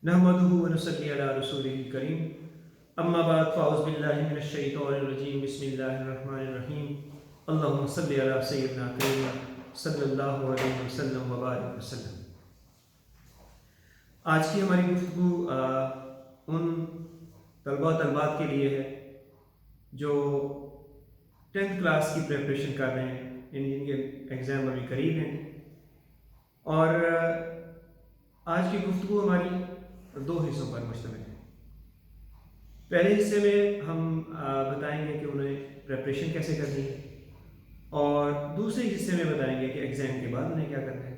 नहमदुहु व नसल्ली अला रसूलिल करीम अम्मा बाद फ़ाउज़ु बिल्लाहि मिनश शैतानिर रजीम बिस्मिल्लाहिर रहमानिर रहीम अल्लाहुम्मा सल्लि अला सय्यिदिना करीम सल्लल्लाहु अलैहि वसल्लम व बारिक वसल्लम। आज की हमारी गुफ्तगू उन तलबा तलबात के लिए है जो 10th क्लास की प्रिपरेशन कर रहे हैं, जिनके एग्ज़ाम अभी करीब हैं। और आज की गुफ्तगू हमारी दो हिस्सों पर मुश्तमिल है। पहले हिस्से में हम बताएंगे कि उन्हें प्रिपरेशन कैसे करनी है, और दूसरे हिस्से में बताएंगे कि एग्ज़ाम के बाद उन्हें क्या करना है।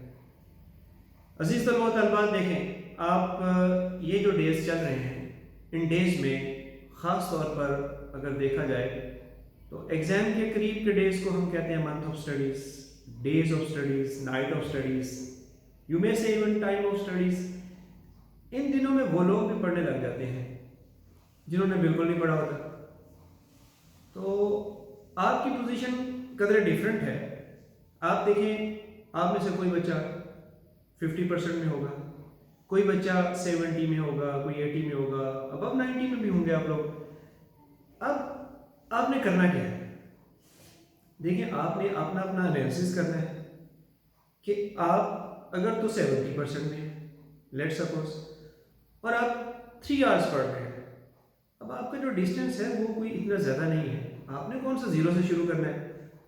अजीज़ तलबा तलबात, देखें आप, ये जो डेज़ चल रहे हैं, इन डेज़ में ख़ास तौर पर अगर देखा जाए तो एग्ज़ाम के करीब के डेज़ को हम कहते हैं month of studies, days of studies, night of studies, you may से इवन टाइम ऑफ स्टडीज़। इन दिनों में वो लोग भी पढ़ने लग जाते हैं जिन्होंने बिल्कुल नहीं पढ़ा होता। तो आपकी पोजीशन कदर डिफरेंट है। आप देखें, आप में से कोई बच्चा 50% में होगा, कोई बच्चा 70 में होगा, कोई 80 में होगा, अब 90 में भी होंगे आप लोग। अब आपने करना क्या है? देखिए, आपने अपना अपना एनालिसिस करना है कि आप अगर तो 70% में, लेट सपोज, और आप 3 आवर्स पढ़ रहे हैं, अब आपका जो डिस्टेंस है वो कोई इतना ज़्यादा नहीं है। आपने कौन सा ज़ीरो से शुरू करना है?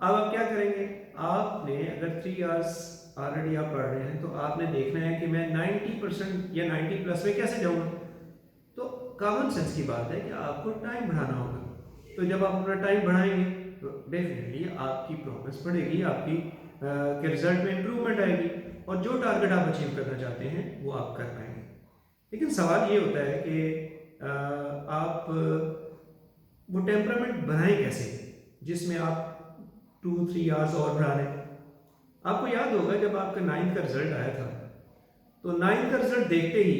अब आप क्या करेंगे? आपने अगर 3 आवर्स ऑलरेडी आप पढ़ रहे हैं तो आपने देखना है कि मैं 90% या 90 प्लस में कैसे जाऊँगा। तो कॉमन सेंस की बात है कि आपको टाइम बढ़ाना होगा। तो जब आप अपना टाइम बढ़ाएंगे तो डेफिनेटली आपकी प्रोग्रेस बढ़ेगी, आपकी के रिजल्ट में इम्प्रूवमेंट आएगी, और जो टारगेट आप अचीव करना चाहते हैं वो आप कर पाएंगे। लेकिन सवाल ये होता है कि आप वो टेम्परामेंट बनाएं कैसे जिसमें आप 2-3 आवर्स और बढ़ा लें। आपको याद होगा जब आपका 9th का रिजल्ट आया था, तो 9th का रिजल्ट देखते ही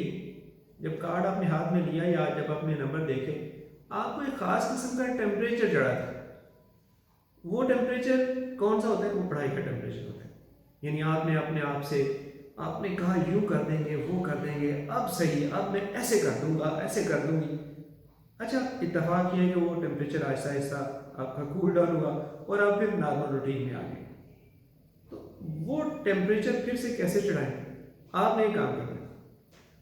जब कार्ड आपने हाथ में लिया या जब आपने नंबर देखे, आपको एक खास किस्म का टेम्परेचर चढ़ा था। वो टेम्परेचर कौन सा होता है? वो पढ़ाई का टेम्परेचर होता है। यानी आपने अपने आप से आपने कहा यूं कर देंगे, वो कर देंगे, अब सही, अब मैं ऐसे कर दूंगा, ऐसे कर दूंगी। अच्छा, इत्तेफाक ये है कि वो टेम्परेचर आहिस्ता आहिस्ता आपका कूल डाउन हुआ और आप फिर नॉर्मल रूटीन में आ गए। तो वो टेम्परेचर फिर से कैसे चढ़ाएं? आपने एक काम करना है,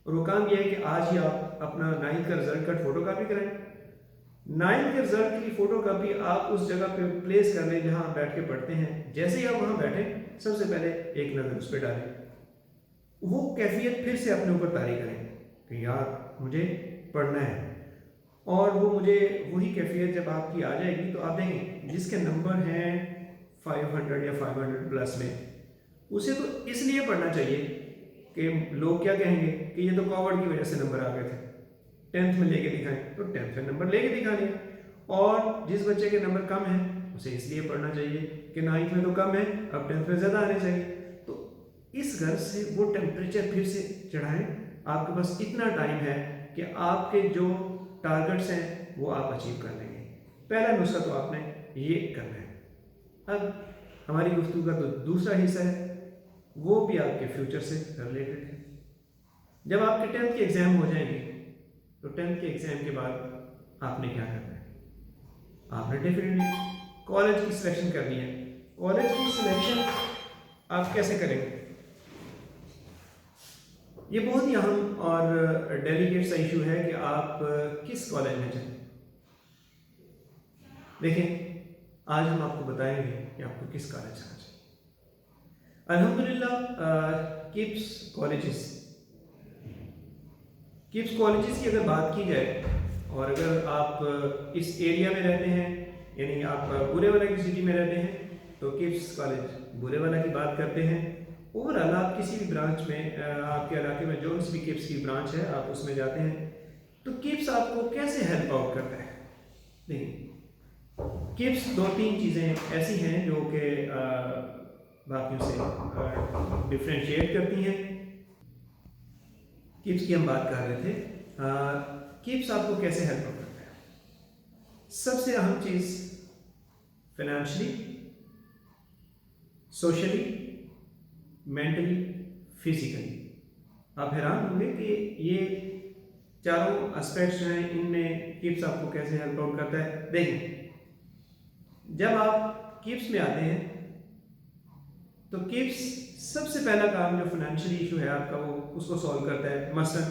और वो काम यह है कि आज ही आप अपना 9th का रिजल्ट का फोटो कापी कराएं। 9th के रिजल्ट की फोटो कापी आप उस जगह पे प्लेस कर लें जहां आप बैठ के पढ़ते हैं। जैसे ही आप वहां बैठे, सबसे पहले एक नज़र उस पर डालें। वो कैफियत फिर से अपने ऊपर तारी करें कि यार मुझे पढ़ना है। और वो मुझे वही कैफियत जब आपकी आ जाएगी तो आप देखें जिसके नंबर हैं 500 या 500 प्लस में, उसे तो इसलिए पढ़ना चाहिए कि लोग क्या कहेंगे कि ये तो कोविड की वजह से नंबर आ गए थे, 10th में लेके दिखाएं, तो 10th में नंबर लेके दिखा लें। और जिस बच्चे के नंबर कम हैं उसे इसलिए पढ़ना चाहिए कि 9th में तो कम है, अब 10th में ज़्यादा आने चाहिए। तो इस गर्ज से वो टेम्परेचर फिर से चढ़ाएं। आपके पास इतना टाइम है कि आपके जो टारगेट्स हैं वो आप अचीव कर लेंगे। पहला नुस्खा तो आपने ये करना है। अब हमारी गुफ्तगू का तो दूसरा हिस्सा है, वो भी आपके फ्यूचर से रिलेटेड है। जब आपके 10th के एग्ज़ाम हो जाएंगे तो 10th के एग्ज़ाम के बाद आपने क्या करना है? आपने डेफिनेटली कॉलेज की सिलेक्शन करनी है। कॉलेज की सिलेक्शन आप कैसे करेंगे? ये बहुत ही अहम और डेलिकेट सा इशू है कि आप किस कॉलेज में जाएं। देखें, आज हम आपको बताएंगे कि आपको किस कॉलेज जाना चाहिए। अल्हम्दुलिल्लाह, किप्स कॉलेजेस की अगर बात की जाए, और अगर आप इस एरिया में रहते हैं, यानी आप बुरेवाला की सिटी में रहते हैं, तो किप्स कॉलेज बुरेवाला की बात करते हैं। ओवरऑल आप किसी भी ब्रांच में, आपके इलाके में जो भी किप्स की ब्रांच है, आप उसमें जाते हैं, तो किप्स आपको कैसे हेल्प आउट करता है? नहीं, किप्स 2-3 चीज़ें ऐसी हैं जो कि बाकियों से डिफ्रेंशिएट करती हैं। किप्स की हम बात कर रहे थे। किप्स आपको कैसे हेल्प करता है? सबसे अहम चीज़, फाइनेंशियली, सोशली, मेंटली, फिजिकली। आप हैरान होंगे कि ये चारों एस्पेक्ट्स जो हैं इनमें किप्स आपको कैसे हेल्प आउट करता है। देखें, जब आप किप्स में आते हैं तो किप्स सबसे पहला काम जो फाइनेंशियल इशू है आपका वो उसको सॉल्व करता है। मसलन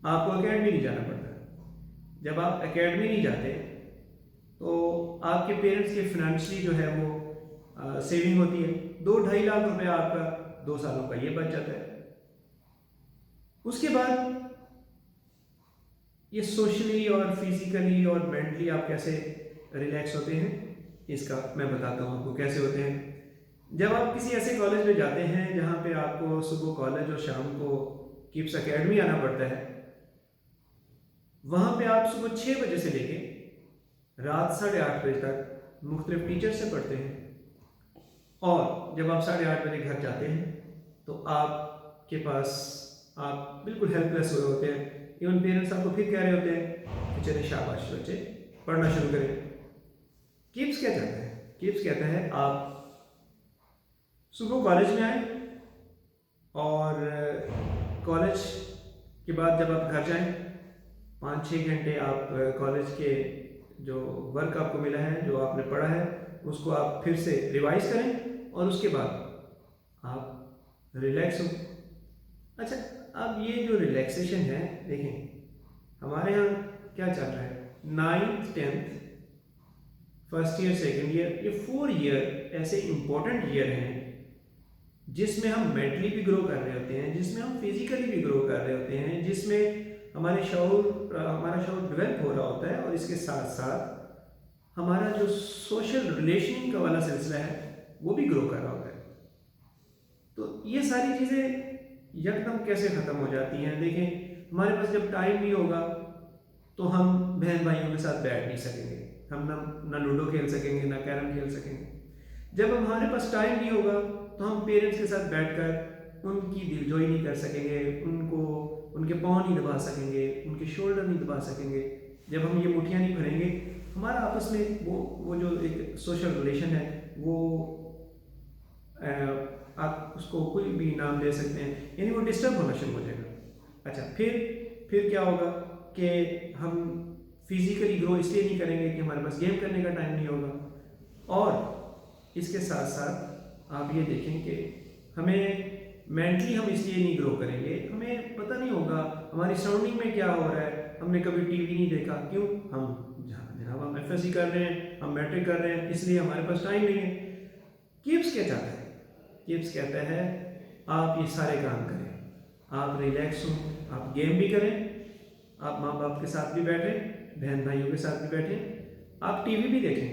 आपको एकेडमी नहीं जाना पड़ता। जब आप एकेडमी नहीं जाते तो आपके पेरेंट्स के फाइनेंशियली जो है वो सेविंग होती है। 2-2.5 लाख रुपया आपका 2 सालों का ये बच जाता है। उसके बाद ये सोशली और फिजिकली और मेंटली आप कैसे रिलैक्स होते हैं इसका मैं बताता हूँ आपको कैसे होते हैं। जब आप किसी ऐसे कॉलेज में जाते हैं जहाँ पे आपको सुबह कॉलेज और शाम को किप्स एकेडमी आना पड़ता है, वहाँ पे आप सुबह 6 बजे से लेके रात 8:30 बजे तक मुख्तलिफ टीचर से पढ़ते हैं। और जब आप 8:30 बजे घर जाते हैं तो आपके पास आप बिल्कुल हेल्पलेस हुए होते हैं। इवन पेरेंट्स आपको फिर कह रहे होते हैं कि चले शाबाश बच्चे पढ़ना शुरू करें। किप्स क्या चाहता है? किप्स कहता है आप सुबह कॉलेज में आए और कॉलेज के बाद जब आप घर जाएं 5-6 घंटे आप कॉलेज के जो वर्क आपको मिला है, जो आपने पढ़ा है, उसको आप फिर से रिवाइज करें और उसके बाद आप रिलैक्स हो। अच्छा, अब ये जो रिलैक्सेशन है, देखें हमारे यहाँ क्या चल रहा है, 9th 10th first year second year, ये 4 ईयर ऐसे इंपॉर्टेंट ईयर हैं जिसमें हम मेंटली भी ग्रो कर रहे होते हैं, जिसमें हम फिजिकली भी ग्रो कर रहे होते हैं, जिसमें हमारा शऊर डेवलप हो रहा होता है और इसके साथ साथ हमारा जो सोशल रिलेशनिंग का वाला सिलसिला है वो भी ग्रो कर रहा होता है। तो ये सारी चीज़ें यकदम कैसे ख़त्म हो जाती हैं। देखें, हमारे पास जब टाइम नहीं होगा तो हम बहन भाइयों के साथ बैठ नहीं सकेंगे, हम ना लूडो खेल सकेंगे, ना कैरम खेल सकेंगे। जब हमारे पास टाइम नहीं होगा तो हम पेरेंट्स के साथ बैठकर उनकी दिलजोई नहीं कर सकेंगे, उनके पाँव नहीं दबा सकेंगे, उनके शोल्डर नहीं दबा सकेंगे। जब हम ये मुठ्ठियाँ नहीं भरेंगे, हमारा आपस में वो जो एक सोशल रिलेशन है वो आप उसको कोई भी नाम दे सकते हैं, यानी वो डिस्टर्ब होना शुरू हो जाएगा। अच्छा, फिर क्या होगा कि हम फिजिकली ग्रो इसलिए नहीं करेंगे कि हमारे पास गेम करने का टाइम नहीं होगा। और इसके साथ साथ आप ये देखें कि हमें मेंटली हम इसलिए नहीं ग्रो करेंगे, हमें पता नहीं होगा हमारी सराउंडिंग में क्या हो रहा है। हमने कभी टीवी नहीं देखा, क्यों? जनाब हम एफएससी कर रहे हैं, हम मैट्रिक कर रहे हैं, इसलिए हमारे पास टाइम नहीं है। किप्स क्या चाहता है? किप्स कहता है आप ये सारे काम करें, आप रिलैक्स हों, आप गेम भी करें, आप माँ बाप के साथ भी बैठें, बहन भाइयों के साथ भी बैठें, आप टीवी भी देखें,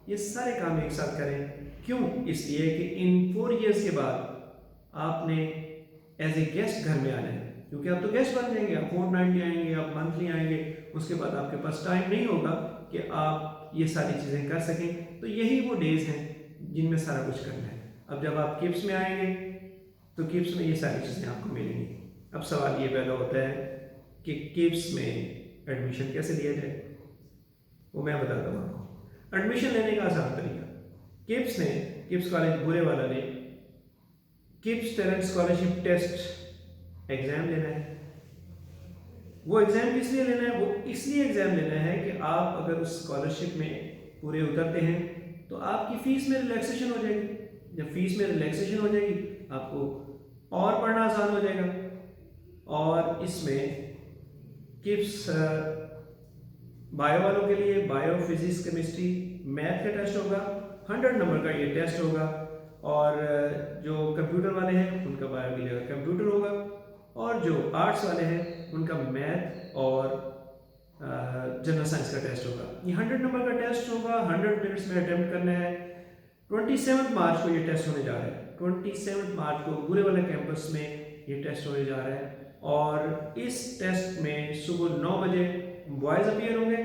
ये सारे काम एक साथ करें। क्यों? इसलिए कि इन 4 ईयर्स के बाद आपने एज ए गेस्ट घर में आना है, क्योंकि आप तो गेस्ट बन जाएंगे, आप फोर्टनाइटली आएंगे, आप मंथली आएंगे, उसके बाद आपके पास टाइम नहीं होगा कि आप ये सारी चीज़ें कर सकें। तो यही वो डेज हैं जिनमें सारा कुछ करना है। अब जब आप किप्स में आएंगे तो किप्स में ये सारी चीज़ें आपको मिलेंगी। अब सवाल ये पैदा होता है कि किप्स में एडमिशन कैसे लिया जाए, वो मैं बताता हूँ आपको। एडमिशन लेने का आसान तरीका, किप्स कॉलेज बुरे वाला ने किप्स टैलेंट स्कॉलरशिप टेस्ट एग्ज़ाम लेना है। वो एग्ज़ाम किस लिए लेना है? वो इसलिए एग्ज़ाम लेना है कि आप अगर उस स्कॉलरशिप में पूरे उतरते हैं तो आपकी फ़ीस में रिलैक्सेशन हो जाएगी। जब फीस में रिलैक्सेशन हो जाएगी आपको और पढ़ना आसान हो जाएगा। और इसमें किप्स बायो वालों के लिए बायो, फिजिक्स, केमिस्ट्री, मैथ का टेस्ट होगा, 100 नंबर का ये टेस्ट होगा। और जो कंप्यूटर वाले हैं उनका बायो की जगह कंप्यूटर होगा, और जो आर्ट्स वाले हैं उनका मैथ और जनरल साइंस का टेस्ट होगा। ये 100 नंबर का टेस्ट होगा, 100 मिनट्स में अटेम्प्ट करना है। 27 मार्च को ये टेस्ट होने जा रहा है। 27 मार्च को बुरे वाले कैंपस में ये टेस्ट होने जा रहा है। और इस टेस्ट में सुबह 9 बजे बॉयज़ अपीयर होंगे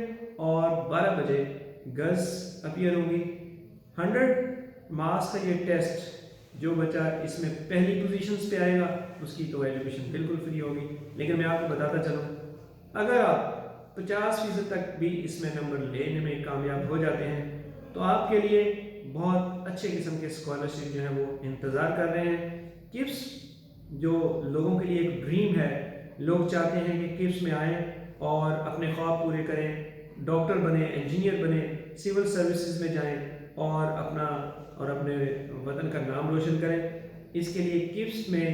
और 12 बजे गर्ल्स अपीयर होंगी। 100 मार्क्स का ये टेस्ट, जो बच्चा इसमें पहली पोजीशंस पे आएगा उसकी तो एजुकेशन बिल्कुल फ्री होगी। लेकिन मैं आपको बताता चलूँ, अगर आप 50% तक भी इसमें नंबर लेने में कामयाब हो जाते हैं तो आपके लिए बहुत अच्छे किस्म के स्कॉलरशिप जो है वो इंतज़ार कर रहे हैं। किप्स जो लोगों के लिए एक ड्रीम है, लोग चाहते हैं कि किप्स में आएँ और अपने ख्वाब पूरे करें, डॉक्टर बने, इंजीनियर बने, सिविल सर्विसेज में जाएं और अपने वतन का नाम रोशन करें। इसके लिए किप्स में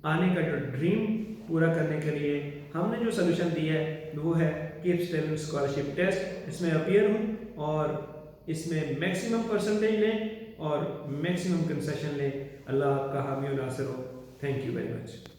आने का जो ड्रीम पूरा करने के लिए हमने जो सोल्यूशन दिया है वो है किप्स टैलेंट स्कॉलरशिप टेस्ट। इसमें अपीयर हूँ और इसमें मैक्सिमम परसेंटेज लें और मैक्सिमम कंसेशन लें। अल्लाह आपका हामी और नासिर हो। Thank you very much.